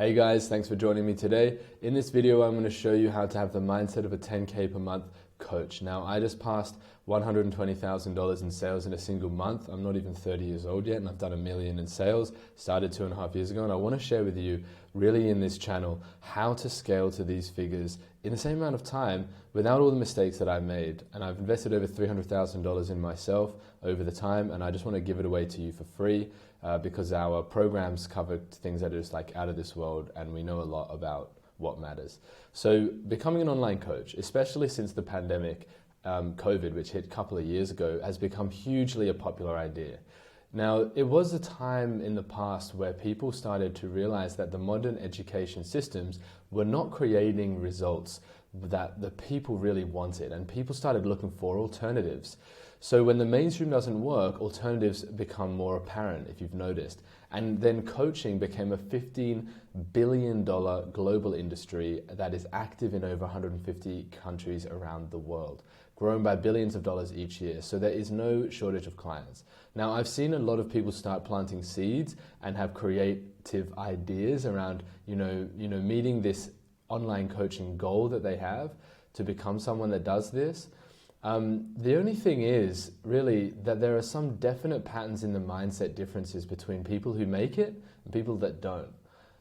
Hey guys, thanks for joining me today. In this video, I'm going to show you how to have the mindset of a 10K per month coach. Now, I just passed $120,000 in sales in a single month. I'm not even 30 years old yet, and I've done $1 million in sales, started 2.5 years ago, and I want to share with you, really in this channel, how to scale to these figures in the same amount of time without all the mistakes that I've made. And I've invested over $300,000 in myself over the time, and I just want to give it away to you for free because our programs cover things that are just like out of this world, and we know a lot about what matters. So becoming an online coach, especially since the pandemic, COVID, which hit a couple of years ago, has become hugely a popular idea. Now, it was a time in the past where people started to realize that the modern education systems were not creating results that the people really wanted, and people started looking for alternatives. So when the mainstream doesn't work, alternatives become more apparent, if you've noticed. And then coaching became a $15 billion global industry that is active in over 150 countries around the world, growing by billions of dollars each year. So there is no shortage of clients. Now, I've seen a lot of people start planting seeds and have creative ideas around, meeting this online coaching goal that they have to become someone that does this. The only thing is really that there are some definite patterns in the mindset differences between people who make it and people that don't.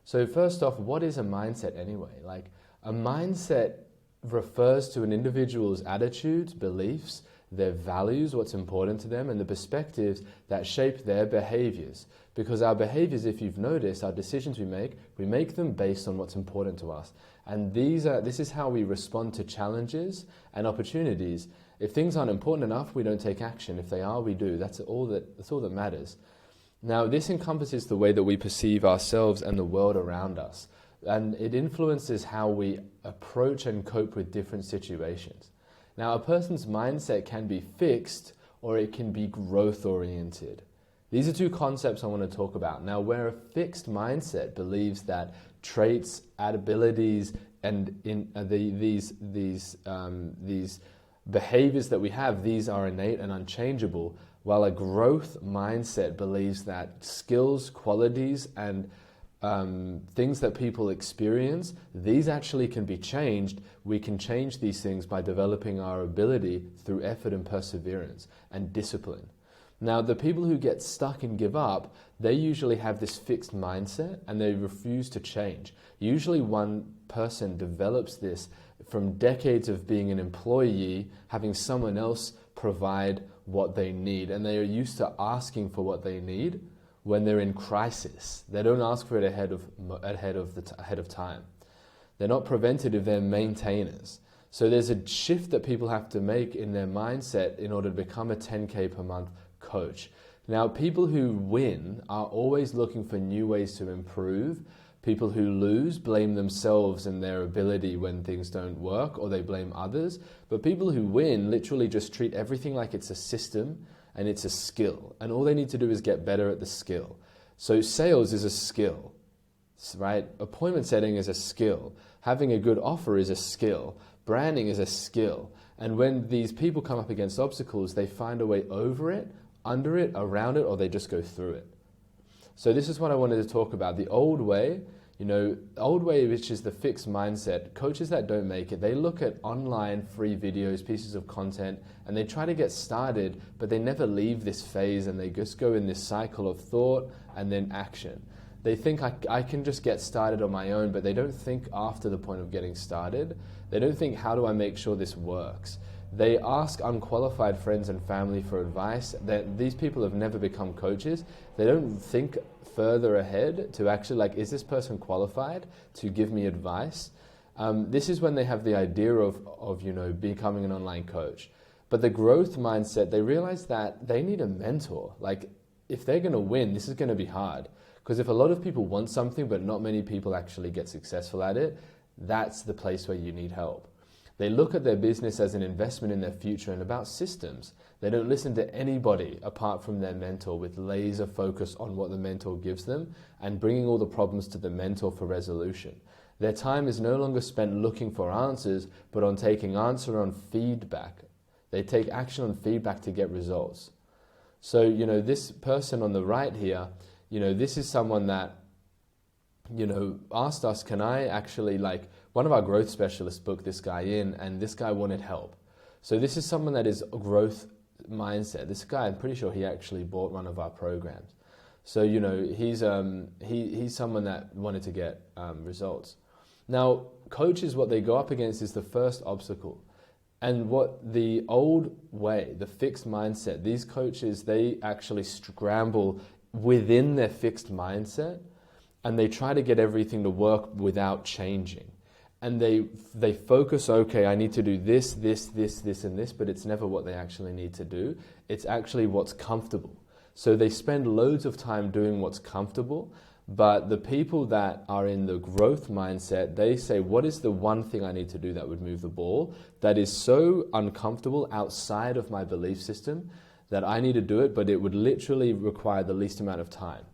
So first off, what is a mindset anyway? Like, a mindset refers to an individual's attitudes, beliefs, their values, what's important to them, and the perspectives that shape their behaviors. Because our behaviors, if you've noticed, our decisions we make them based on what's important to us. And this is how we respond to challenges and opportunities. If things aren't important enough, we don't take action. If they are, we do. That's all that matters. Now, this encompasses the way that we perceive ourselves and the world around us. And it influences how we approach and cope with different situations. Now, a person's mindset can be fixed or it can be growth-oriented. These are two concepts I want to talk about. Now, where a fixed mindset believes that traits, abilities, and these behaviors that we have, these are innate and unchangeable, while a growth mindset believes that skills, qualities, and things that people experience, these actually can be changed. We can change these things by developing our ability through effort and perseverance and discipline. Now, the people who get stuck and give up, they usually have this fixed mindset and they refuse to change. Usually one person develops this from decades of being an employee, having someone else provide what they need, and they are used to asking for what they need when they're in crisis. They don't ask for it ahead of time. They're not preventative, they're maintainers. So there's a shift that people have to make in their mindset in order to become a 10K per month coach. Now, people who win are always looking for new ways to improve. People who lose blame themselves and their ability when things don't work, or they blame others. But people who win literally just treat everything like it's a system and it's a skill. And all they need to do is get better at the skill. So sales is a skill, right? Appointment setting is a skill. Having a good offer is a skill. Branding is a skill. And when these people come up against obstacles, they find a way over it, under it, around it, or they just go through it. So this is what I wanted to talk about. The old way, which is the fixed mindset. Coaches that don't make it, they look at online free videos, pieces of content, and they try to get started, but they never leave this phase, and they just go in this cycle of thought and then action. They think I can just get started on my own, but they don't think after the point of getting started. They don't think, how do I make sure this works? They ask unqualified friends and family for advice. These people have never become coaches. They don't think further ahead to actually, is this person qualified to give me advice? This is when they have the idea of becoming an online coach. But the growth mindset, they realize that they need a mentor. If they're going to win, this is going to be hard. Because if a lot of people want something, but not many people actually get successful at it, that's the place where you need help. They look at their business as an investment in their future and about systems. They don't listen to anybody apart from their mentor, with laser focus on what the mentor gives them and bringing all the problems to the mentor for resolution. Their time is no longer spent looking for answers, but on taking answer on feedback. They take action on feedback to get results. So, this person on the right here, this is someone that asked us, can I actually, like, one of our growth specialists booked this guy in, and this guy wanted help. So this is someone that is a growth mindset. This guy, I'm pretty sure he actually bought one of our programs. So, he's someone that wanted to get results. Now, coaches, what they go up against is the first obstacle. And what the old way, the fixed mindset, these coaches, they actually scramble within their fixed mindset, and they try to get everything to work without changing. And they focus, okay, I need to do this, and this, but it's never what they actually need to do. It's actually what's comfortable. So they spend loads of time doing what's comfortable, but the people that are in the growth mindset, they say, what is the one thing I need to do that would move the ball that is so uncomfortable outside of my belief system that I need to do it, but it would literally require the least amount of time.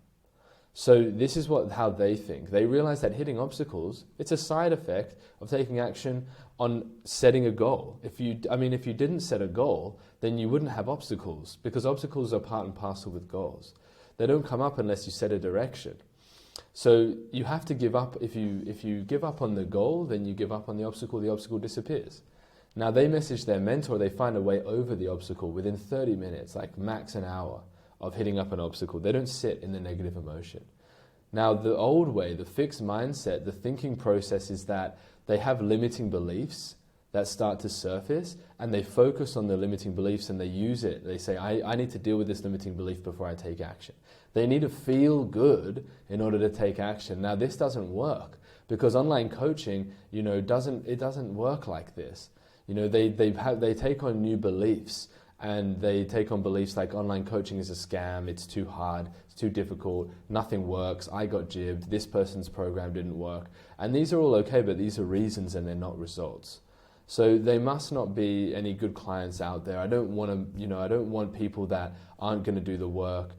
So this is how they think. They realize that hitting obstacles, it's a side effect of taking action on setting a goal. If you didn't set a goal, then you wouldn't have obstacles, because obstacles are part and parcel with goals. They don't come up unless you set a direction. So you have to give up. If you give up on the goal, then you give up on the obstacle disappears. Now they message their mentor, they find a way over the obstacle within 30 minutes, like max an hour of hitting up an obstacle. They don't sit in the negative emotion. Now the old way, the fixed mindset, the thinking process is that they have limiting beliefs that start to surface, and they focus on the limiting beliefs and they use it. They say, I need to deal with this limiting belief before I take action. They need to feel good in order to take action. Now this doesn't work, because online coaching, doesn't work like this. They take on new beliefs, and they take on beliefs like online coaching is a scam, it's too hard, it's too difficult, nothing works, I got jibbed, this person's program didn't work. And these are all okay, but these are reasons and they're not results. So they must not be any good clients out there. I don't want people that aren't going to do the work.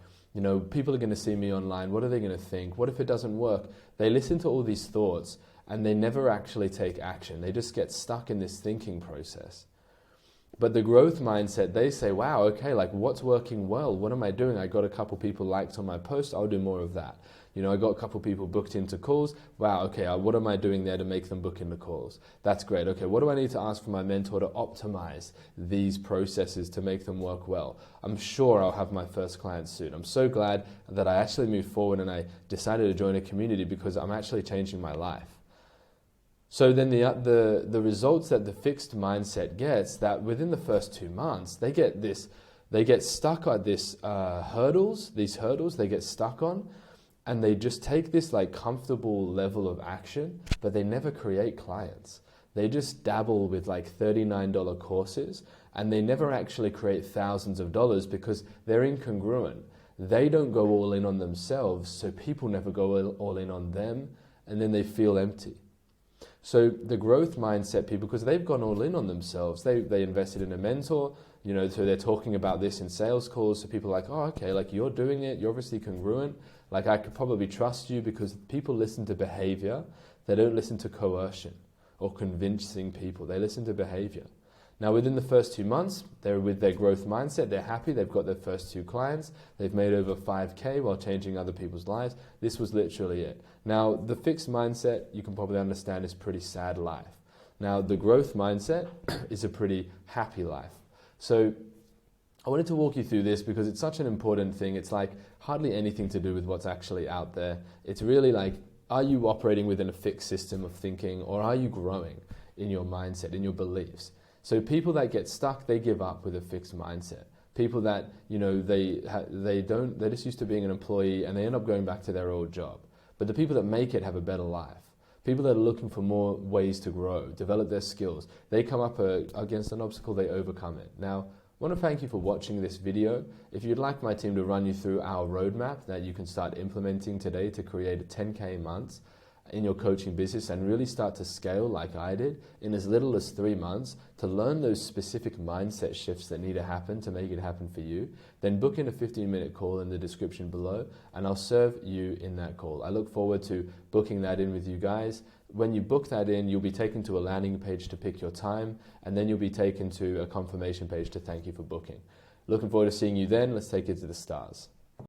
People are going to see me online. What are they going to think? What if it doesn't work? They listen to all these thoughts and they never actually take action. They just get stuck in this thinking process. But the growth mindset, they say, wow, okay, like what's working well? What am I doing? I got a couple people liked on my post. I'll do more of that. I got a couple people booked into calls. Wow, okay, what am I doing there to make them book into calls? That's great. Okay, what do I need to ask from my mentor to optimize these processes to make them work well? I'm sure I'll have my first client soon. I'm so glad that I actually moved forward and I decided to join a community, because I'm actually changing my life. So then the results that the fixed mindset gets, that within the first 2 months, they get stuck at these hurdles they get stuck on, and they just take this like comfortable level of action, but they never create clients. They just dabble with like $39 courses, and they never actually create thousands of dollars because they're incongruent. They don't go all in on themselves, so people never go all in on them, and then they feel empty. So the growth mindset people, because they've gone all in on themselves, they invested in a mentor, so they're talking about this in sales calls, so people are like, oh, okay, like you're doing it, you're obviously congruent, like I could probably trust you, because people listen to behavior, they don't listen to coercion or convincing people, they listen to behavior. Now within the first 2 months, they're with their growth mindset, they're happy, they've got their first 2 clients, they've made over 5K while changing other people's lives. This was literally it. Now the fixed mindset, you can probably understand, is pretty sad life. Now the growth mindset is a pretty happy life. So I wanted to walk you through this because it's such an important thing. It's like hardly anything to do with what's actually out there. It's really like, are you operating within a fixed system of thinking, or are you growing in your mindset, in your beliefs? So people that get stuck, they give up with a fixed mindset. People that, they're just used to being an employee and they end up going back to their old job. But the people that make it have a better life. People that are looking for more ways to grow, develop their skills, they come up against an obstacle, they overcome it. Now, I want to thank you for watching this video. If you'd like my team to run you through our roadmap that you can start implementing today to create a 10K months in your coaching business and really start to scale like I did in as little as 3 months, to learn those specific mindset shifts that need to happen to make it happen for you, then book in a 15-minute call in the description below and I'll serve you in that call. I look forward to booking that in with you guys. When you book that in, you'll be taken to a landing page to pick your time, and then you'll be taken to a confirmation page to thank you for booking. Looking forward to seeing you then. Let's take it to the stars.